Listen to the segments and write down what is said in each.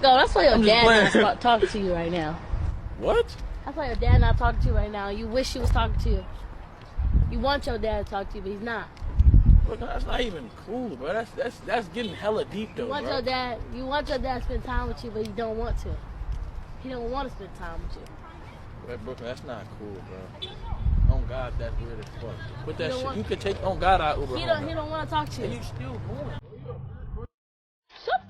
Go, that's why your I'm just dad playing. not talking to you right now. What? That's why your dad not talking to you right now. You wish he was talking to you. You want your dad to talk to you, but he's not. Bro, that's not even cool, bro. That's getting hella deep though, You want bro. your dad to spend time with you, but he don't want to. He don't want to spend time with you. But Brooklyn, that's not cool, bro. On God, that's weird as fuck. Put that shit. Want, you could take on God out Uber. He don't want to talk to you. And you still going. Shut.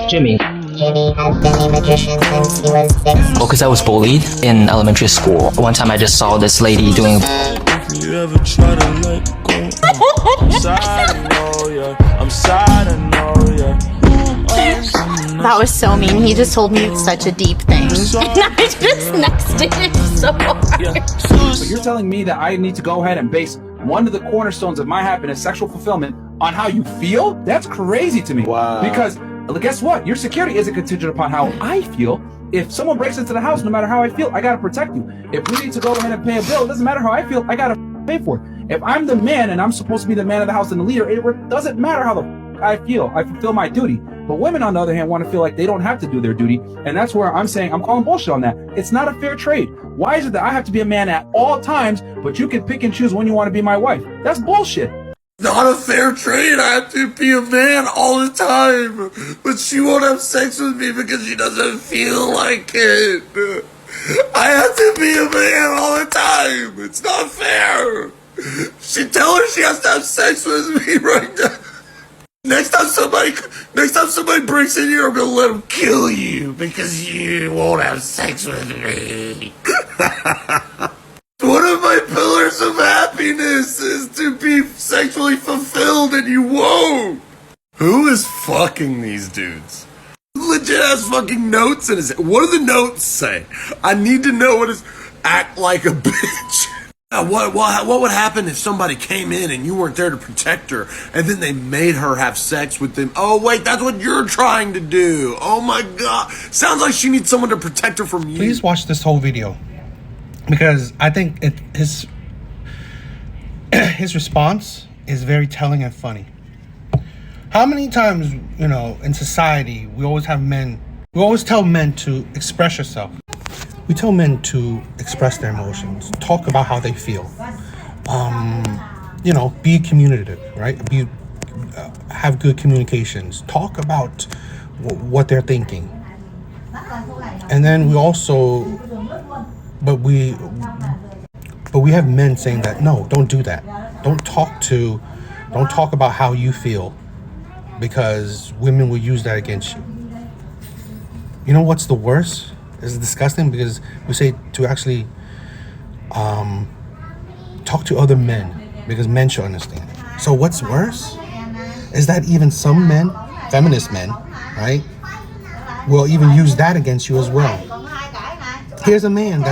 Jimmy. Well, because I was bullied in elementary school. One time I just saw this lady doing. You ever try to let go? I'm sad, I know, yeah. I'm sad, I know, yeah. That was so mean. He just told me such a deep thing. And I just nexted it so hard. So you're telling me that I need to go ahead and base one of the cornerstones of my happiness, sexual fulfillment, on how you feel? That's crazy to me. Wow. Because guess what? Your security isn't contingent upon how I feel. If someone breaks into the house, no matter how I feel, I gotta protect you. If we need to go ahead and pay a bill, it doesn't matter how I feel, I gotta pay for it. If I'm the man and I'm supposed to be the man of the house and the leader, it doesn't matter how the I feel. I fulfill my duty. But women, on the other hand, want to feel like they don't have to do their duty. And that's where I'm saying, I'm calling bullshit on that. It's not a fair trade. Why is it that I have to be a man at all times, but you can pick and choose when you want to be my wife? That's bullshit. Not a fair trade. I have to be a man all the time. But she won't have sex with me because she doesn't feel like it. I have to be a man all the time. It's not fair. Tell her she has to have sex with me right now. Next time somebody breaks in here, I'm gonna let them kill you because you won't have sex with me. One of my pillars of happiness is to be sexually fulfilled, and you won't. Who is fucking these dudes? Legit has fucking notes in his head. What do the notes say? I need to know what is act like a bitch. What would happen if somebody came in and you weren't there to protect her, and then they made her have sex with them? Oh wait, that's what you're trying to do. Oh my god, sounds like she needs someone to protect her from you. Please watch this whole video, because I think his response is very telling and funny. How many times, in society, we always tell men to express yourself. We tell men to express their emotions, talk about how they feel, be communicative, right? Have good communications, talk about what they're thinking. And then we also, but we have men saying that, no, don't do that. Don't talk about how you feel, because women will use that against you. You know what's the worst? It's disgusting, because we say to actually talk to other men, because men should understand. So what's worse is that even some men, feminist men, right, will even use that against you as well. Here's a man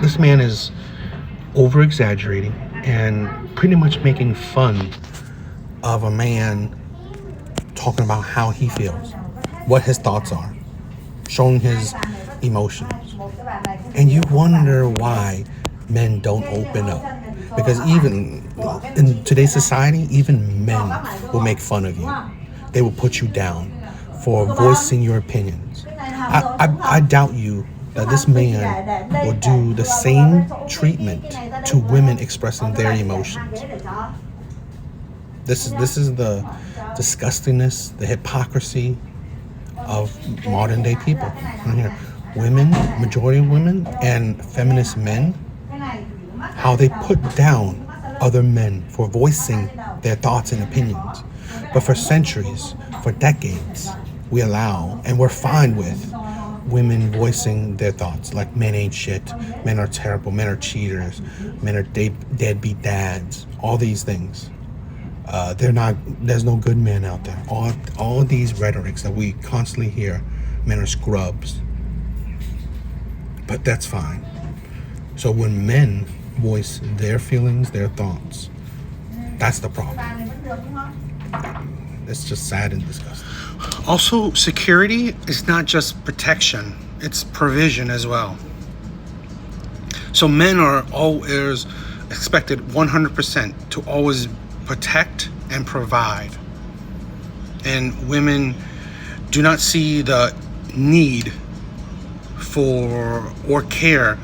this man is over exaggerating and pretty much making fun of a man talking about how he feels, what his thoughts are, showing his emotions. And you wonder why men don't open up. Because even in today's society, even men will make fun of you. They will put you down for voicing your opinions. I doubt you that this man will do the same treatment to women expressing their emotions. This is the disgustingness, the hypocrisy of modern day people. Right here. Women, majority of women and feminist men, how they put down other men for voicing their thoughts and opinions. But for centuries, for decades, we allow and we're fine with women voicing their thoughts, like men ain't shit, men are terrible, men are cheaters, men are deadbeat dads, all these things. There's no good men out there. All these rhetorics that we constantly hear, men are scrubs. But that's fine. So when men voice their feelings, their thoughts, that's the problem. It's just sad and disgusting. Also, security is not just protection. it's provision as well. So men are always expected 100% to always protect and provide. And women do not see the need for or care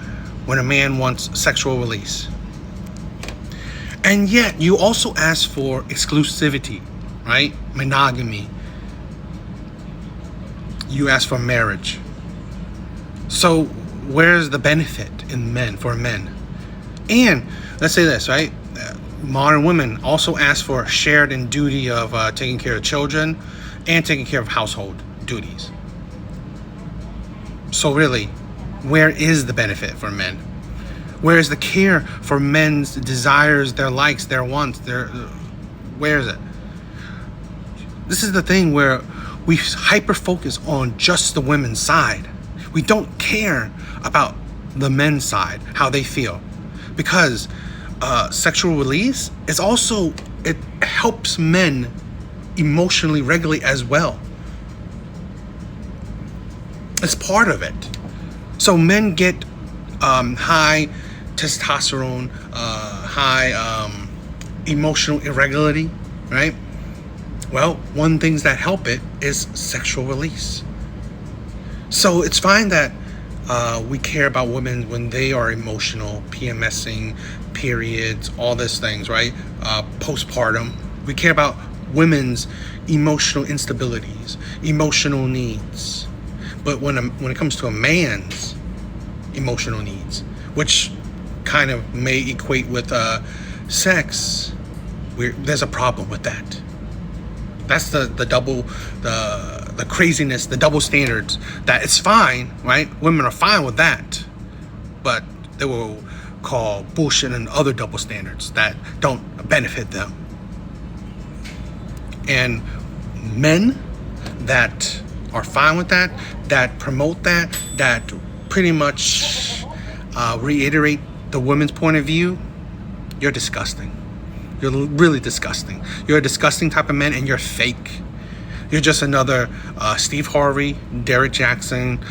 when a man wants sexual release. And yet you also ask for exclusivity, right? Monogamy. You ask for marriage. So where's the benefit in men, for men? And let's say this, right? Modern women also ask for a shared in duty of taking care of children and taking care of household duties. So really, where is the benefit for men? Where is the care for men's desires, their likes, their wants, where is it? This is the thing where we hyper focus on just the women's side. We don't care about the men's side, how they feel. Because sexual release is also, it helps men emotionally regulate as well. It's part of it. So men get high testosterone, high emotional irregularity, right? Well, one things that help it is sexual release. So it's fine that we care about women when they are emotional, PMSing, periods, all these things, right? Postpartum. We care about women's emotional instabilities, emotional needs. But when it comes to a man's emotional needs, which kind of may equate with sex, there's a problem with that. That's the craziness, the double standards. That it's fine, right? Women are fine with that, but they will call bullshit and other double standards that don't benefit them. And men that are fine with that, that promote that, that pretty much reiterate the women's point of view, you're disgusting. You're really disgusting. You're a disgusting type of man, and you're fake. You're just another Steve Harvey, Derek Jackson,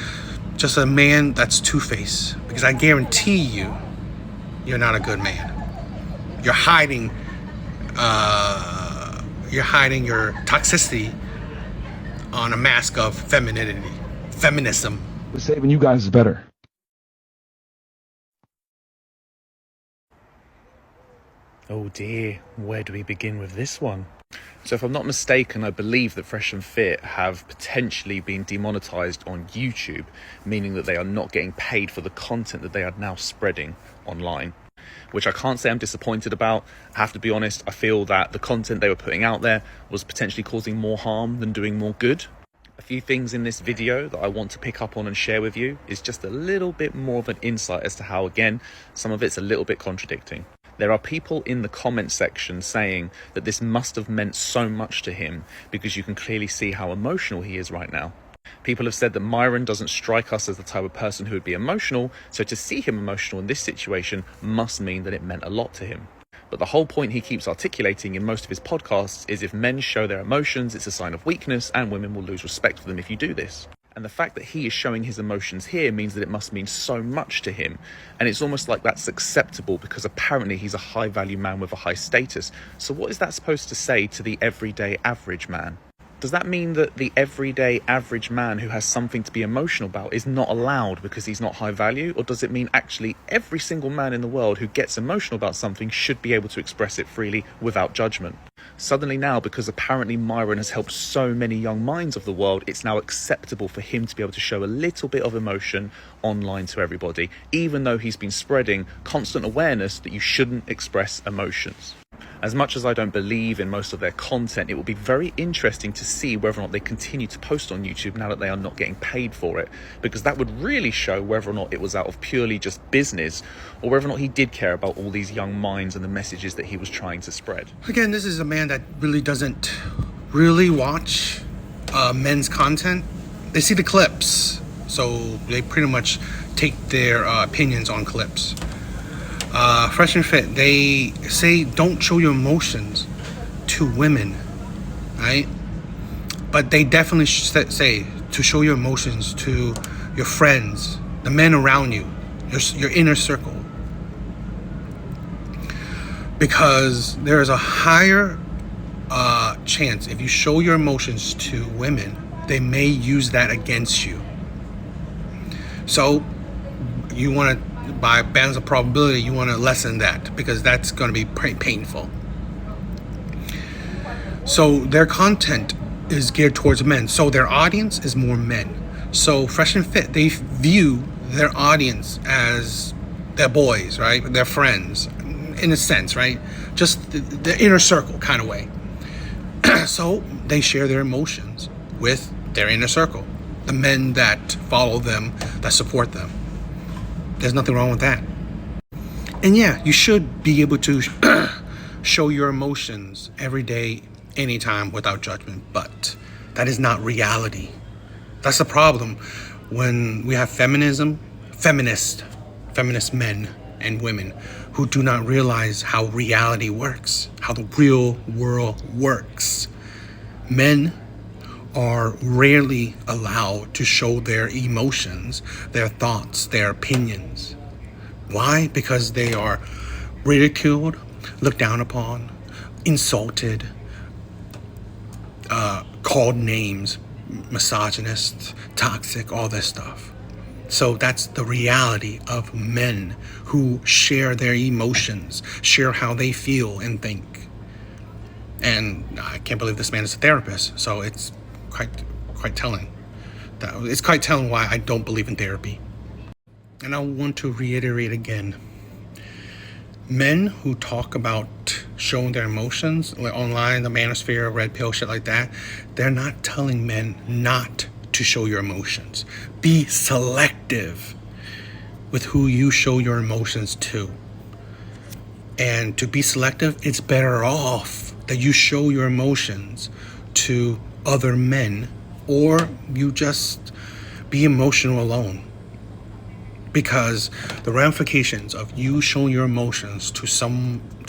just a man that's two-faced. Because I guarantee you, you're not a good man. You're hiding your toxicity on a mask of femininity, feminism. Saving you guys is better. Oh dear, where do we begin with this one? So if I'm not mistaken, I believe that Fresh and Fit have potentially been demonetized on YouTube, meaning that they are not getting paid for the content that they are now spreading online, which I can't say I'm disappointed about. I have to be honest, I feel that the content they were putting out there was potentially causing more harm than doing more good. A few things in this video that I want to pick up on and share with you is just a little bit more of an insight as to how, again, some of it's a little bit contradicting. There are people in the comment section saying that this must have meant so much to him because you can clearly see how emotional he is right now. People have said that Myron doesn't strike us as the type of person who would be emotional, so to see him emotional in this situation must mean that it meant a lot to him. But the whole point he keeps articulating in most of his podcasts is if men show their emotions, it's a sign of weakness and women will lose respect for them if you do this. And the fact that he is showing his emotions here means that it must mean so much to him. And it's almost like that's acceptable because apparently he's a high value man with a high status. So what is that supposed to say to the everyday average man? Does that mean that the everyday average man who has something to be emotional about is not allowed because he's not high value? Or does it mean actually every single man in the world who gets emotional about something should be able to express it freely without judgment? Suddenly now, because apparently Myron has helped so many young minds of the world, it's now acceptable for him to be able to show a little bit of emotion online to everybody, even though he's been spreading constant awareness that you shouldn't express emotions. As much as I don't believe in most of their content, it will be very interesting to see whether or not they continue to post on YouTube now that they are not getting paid for it, because that would really show whether or not it was out of purely just business or whether or not he did care about all these young minds and the messages that he was trying to spread. Again, this is a man that really doesn't really watch men's content. They see the clips, so they pretty much take their opinions on clips. Fresh and Fit, they say don't show your emotions to women, right? But they definitely say to show your emotions to your friends, the men around you, your inner circle. Because there is a higher chance if you show your emotions to women, they may use that against you. So you want to, by balance of probability, you want to lessen that, because that's going to be painful. So their content is geared towards men. So their audience is more men. So Fresh and Fit, they view their audience as their boys, right? Their friends, in a sense, right? Just the inner circle kind of way. So they share their emotions with their inner circle, the men that follow them, that support them. There's nothing wrong with that. And yeah, you should be able to show your emotions every day, anytime, without judgment, but that is not reality. That's the problem when we have feminist men and women who do not realize how reality works, how the real world works. Men are rarely allowed to show their emotions, their thoughts, their opinions. Why? Because they are ridiculed, looked down upon, insulted, called names, misogynist, toxic, all this stuff. So that's the reality of men who share their emotions, share how they feel and think. And I can't believe this man is a therapist, so it's quite telling. It's quite telling why I don't believe in therapy. And I want to reiterate again, men who talk about showing their emotions, like online, the manosphere, red pill, shit like that, they're not telling men not to show your emotions. Be selective with who you show your emotions to. And to be selective, it's better off that you show your emotions to other men, or you just be emotional alone. Because the ramifications of you showing your emotions to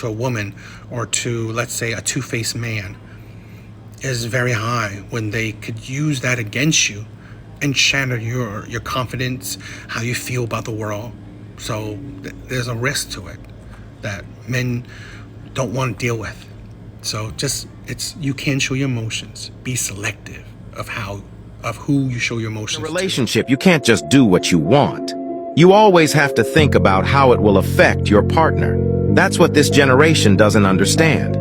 a woman, or to, let's say, a two-faced man, is very high, when they could use that against you and shatter your confidence, how you feel about the world. So there's a risk to it that men don't want to deal with. So you can show your emotions. Be selective of who you show your emotions In a relationship, you can't just do what you want. You always have to think about how it will affect your partner. That's what this generation doesn't understand.